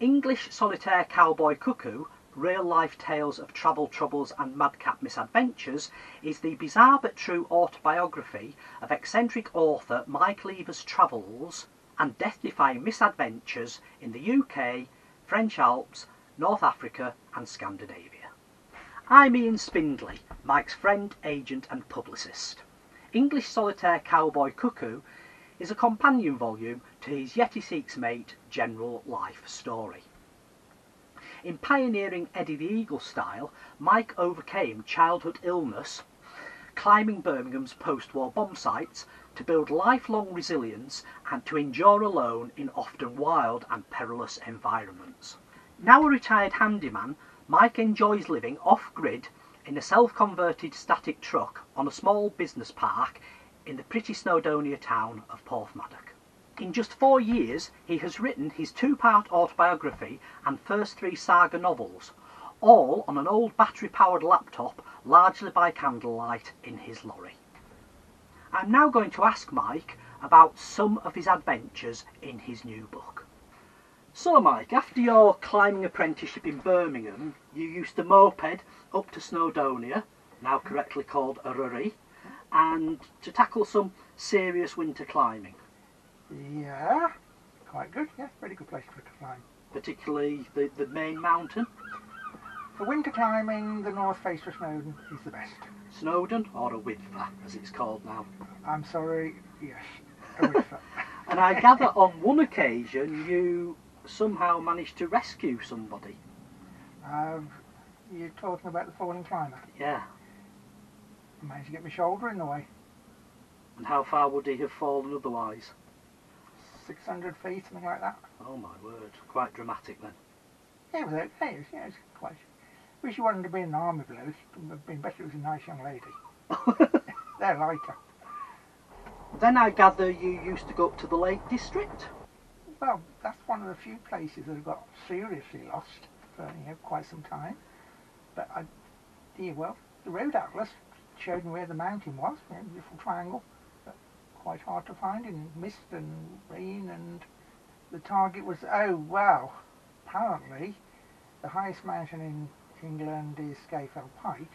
English Solitaire Cowboy Cuckoo, Real-Life Tales of Travel Troubles and Madcap Misadventures is the bizarre but true autobiography of eccentric author Mike Lever's travels and death-defying misadventures in the UK, French Alps, North Africa and Scandinavia. I'm Ian Spindley, Mike's friend, agent and publicist. English Solitaire Cowboy Cuckoo is a companion volume to his Yeti Seeks Mate general life story. In pioneering Eddie the Eagle style, Mike overcame childhood illness, climbing Birmingham's post-war bomb sites to build lifelong resilience and to endure alone in often wild and perilous environments. Now a retired handyman, Mike enjoys living off-grid in a self-converted static truck on a small business park in the pretty Snowdonia town of Porthmadog. In just 4 years he has written his 2-part autobiography and first 3 saga novels, all on an old battery-powered laptop, largely by candlelight in his lorry. I'm now going to ask Mike about some of his adventures in his new book. So Mike, after your climbing apprenticeship in Birmingham, you used a moped up to Snowdonia, now correctly called a Rurry, and to tackle some serious winter climbing. Yeah, quite good, yeah, very good place to climb. Particularly the main mountain? For winter climbing, the north face of Snowdon is the best. Snowdon, or a Widva as it's called now? I'm sorry, yes, a Widva. And I gather on one occasion you somehow managed to rescue somebody. You're talking about the falling climber? Yeah. I managed to get my shoulder in the way. And how far would he have fallen otherwise? 600 feet, something like that. Oh my word, quite dramatic then. Yeah, it was okay, it was quite. Wish you wanted to be in the army below, it would have been better if it was a nice young lady. They're lighter. Then I gather you used to go up to the Lake District? Well, that's one of the few places that have got seriously lost for quite some time. But the road atlas showed me where the mountain was, a beautiful triangle, but quite hard to find in mist and rain, and the target was, oh wow, apparently the highest mountain in England is Scafell Pike,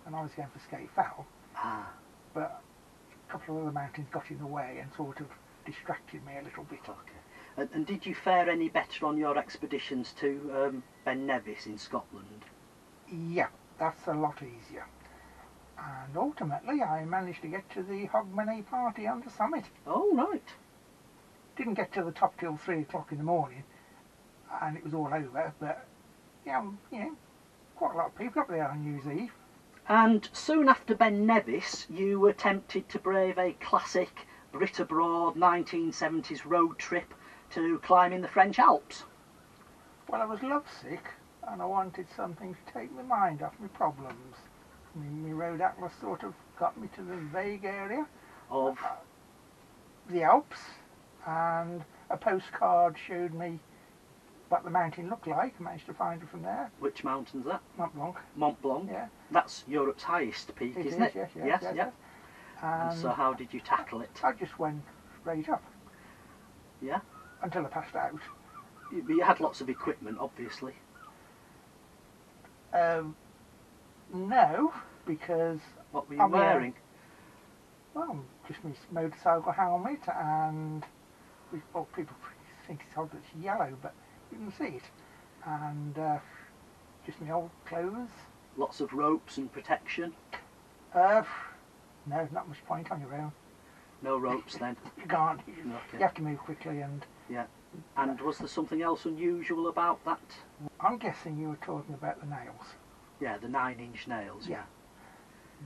and I was going for Scafell, but a couple of other mountains got in the way and sort of distracted me a little bit. Okay. And did you fare any better on your expeditions to Ben Nevis in Scotland? Yeah, that's a lot easier. And ultimately I managed to get to the Hogmanay party on the summit. Oh, right. Didn't get to the top till 3 o'clock in the morning, and it was all over, but quite a lot of people up there on New Year's Eve. And soon after Ben Nevis you attempted to brave a classic Brit abroad 1970s road trip to climbing the French Alps. Well, I was lovesick and I wanted something to take my mind off my problems. My road atlas sort of got me to the vague area of the Alps, and a postcard showed me what the mountain looked like. I managed to find it from there. Which mountain's that? Mont Blanc. Mont Blanc? Yeah. That's Europe's highest peak, isn't it? Yes. And so how did you tackle it? I just went straight up. Yeah? Until I passed out. You had lots of equipment, obviously. No, because... What were you wearing? Well, just my motorcycle helmet, and people think it's yellow, but you can see it. And just my old clothes. Lots of ropes and protection? No, not much point on your own. No ropes then? You can't. Okay. You have to move quickly and... Yeah. And was there something else unusual about that? I'm guessing you were talking about the nails. Yeah, the 9-inch nails. Yeah.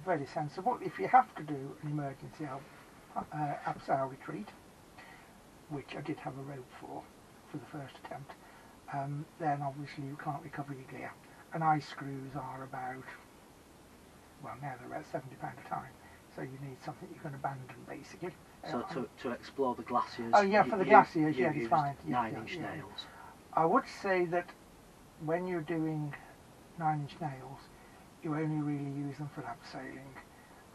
Very sensible. If you have to do an emergency abseil retreat, which I did have a rope for the first attempt, then obviously you can't recover your gear. And ice screws are about, well now they're about £70 a time, so you need something you can abandon basically. So to explore the glaciers... Oh yeah, for the glaciers, yeah, it's fine. 9-inch nails. I would say that when you're doing 9-inch nails, you only really use them for abseiling.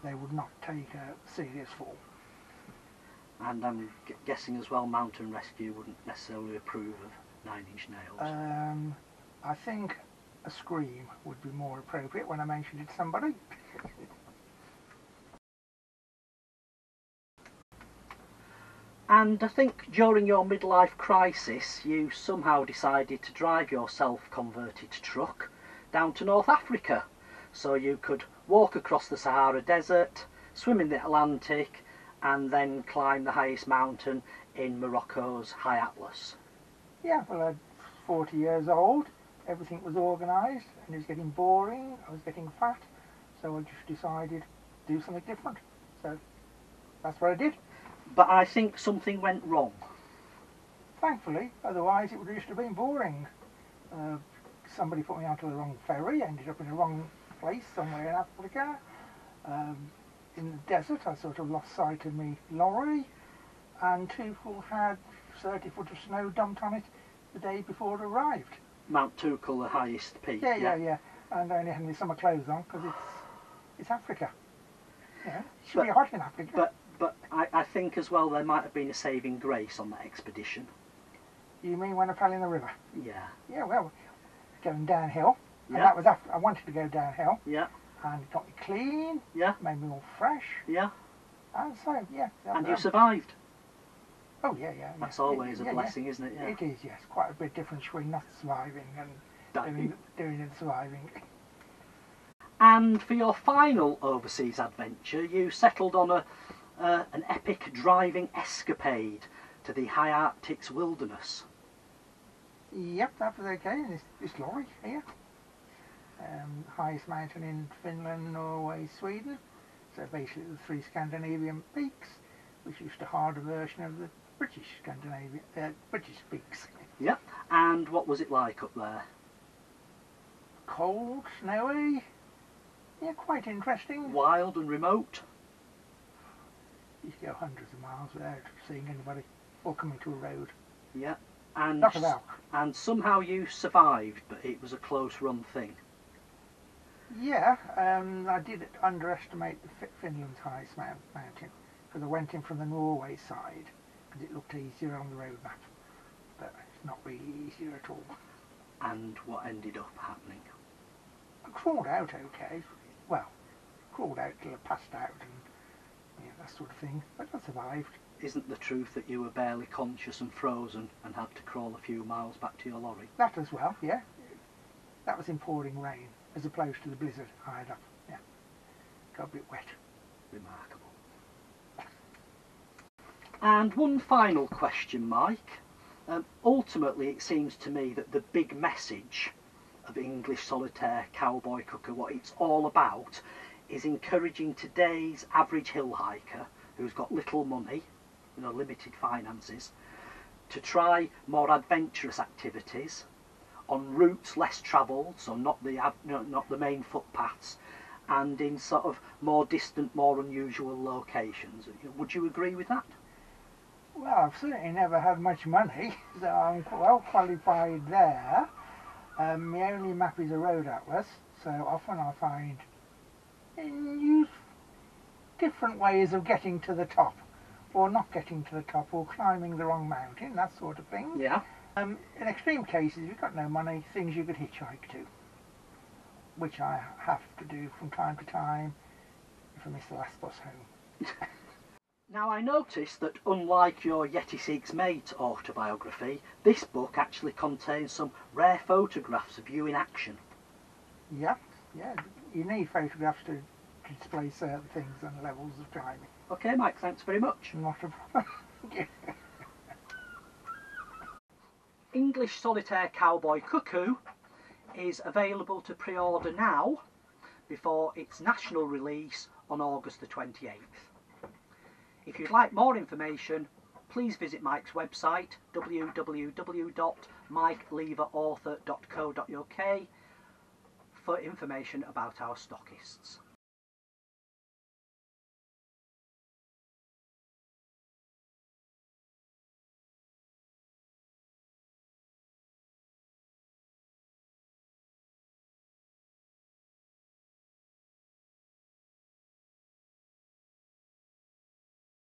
They would not take a serious fall. And I'm guessing as well mountain rescue wouldn't necessarily approve of Nine Inch Nails? I think a scream would be more appropriate when I mentioned it to somebody. And I think during your midlife crisis you somehow decided to drive your self-converted truck down to North Africa so you could walk across the Sahara Desert, swim in the Atlantic and then climb the highest mountain in Morocco's High Atlas. Yeah, well, I'm 40 years old, everything was organised and it was getting boring, I was getting fat, so I just decided to do something different. So that's what I did. But I think something went wrong. Thankfully, otherwise it would just have been boring. Somebody put me onto the wrong ferry, ended up in the wrong place somewhere in Africa. In the desert I sort of lost sight of me lorry, and two people had 30 foot of snow dumped on it the day before it arrived. Mount Tukul, the highest peak. Yeah. And I only had my summer clothes on because it's Africa. You know, it should be But- hot in Africa. But I think as well there might have been a saving grace on that expedition. You mean when I fell in the river? Yeah. Yeah, well, going downhill. And Yeah. that was after I wanted to go downhill. Yeah. And it got me clean. Yeah. Made me all fresh. Yeah. And so, yeah. And you survived. Oh, yeah. That's always a blessing, isn't it? Yeah. It is, yes. Quite a big difference between not surviving and doing and surviving. And for your final overseas adventure, you settled on an epic driving escapade to the high Arctic's wilderness. Yep, that was okay. And this lorry here. Highest mountain in Finland, Norway, Sweden. So basically the three Scandinavian peaks, which is the harder version of the British peaks. Yeah. And what was it like up there? Cold, snowy. Yeah, quite interesting. Wild and remote? You could go hundreds of miles without seeing anybody or coming to a road. Yeah. And Not about. And somehow you survived, but it was a close run thing. Yeah, I did underestimate the Finland's highest mountain because I went in from the Norway side because it looked easier on the road map, but it's not really easier at all. And what ended up happening? I crawled out okay. Well, crawled out till I passed out and that sort of thing, but I survived. Isn't the truth that you were barely conscious and frozen and had to crawl a few miles back to your lorry? That as well, yeah. That was in pouring rain as opposed to the blizzard I had up. Yeah, got a bit wet. Remarkable. And one final question, Mike. Ultimately, it seems to me that the big message of English Solitaire Cowboy Cooker, what it's all about, is encouraging today's average hill hiker who's got little money, limited finances, to try more adventurous activities on routes less travelled, so not the main footpaths, and in sort of more distant, more unusual locations. Would you agree with that? Well, I've certainly never had much money, so I'm well qualified there. My only map is a road atlas, so often I find different ways of getting to the top, or not getting to the top, or climbing the wrong mountain, that sort of thing. Yeah. In extreme cases, if you've got no money, things you could hitchhike to, which I have to do from time to time if I miss the last bus home. Now, I noticed that unlike your Yeti Seeks Mate autobiography, this book actually contains some rare photographs of you in action. Yeah, you need photographs to display certain things and levels of climbing. Okay, Mike, thanks very much. Not a problem. English Solitaire Cowboy Cuckoo is available to pre-order now before its national release on August the 28th. If you'd like more information, please visit Mike's website www.mikeleverauthor.co.uk for information about our stockists.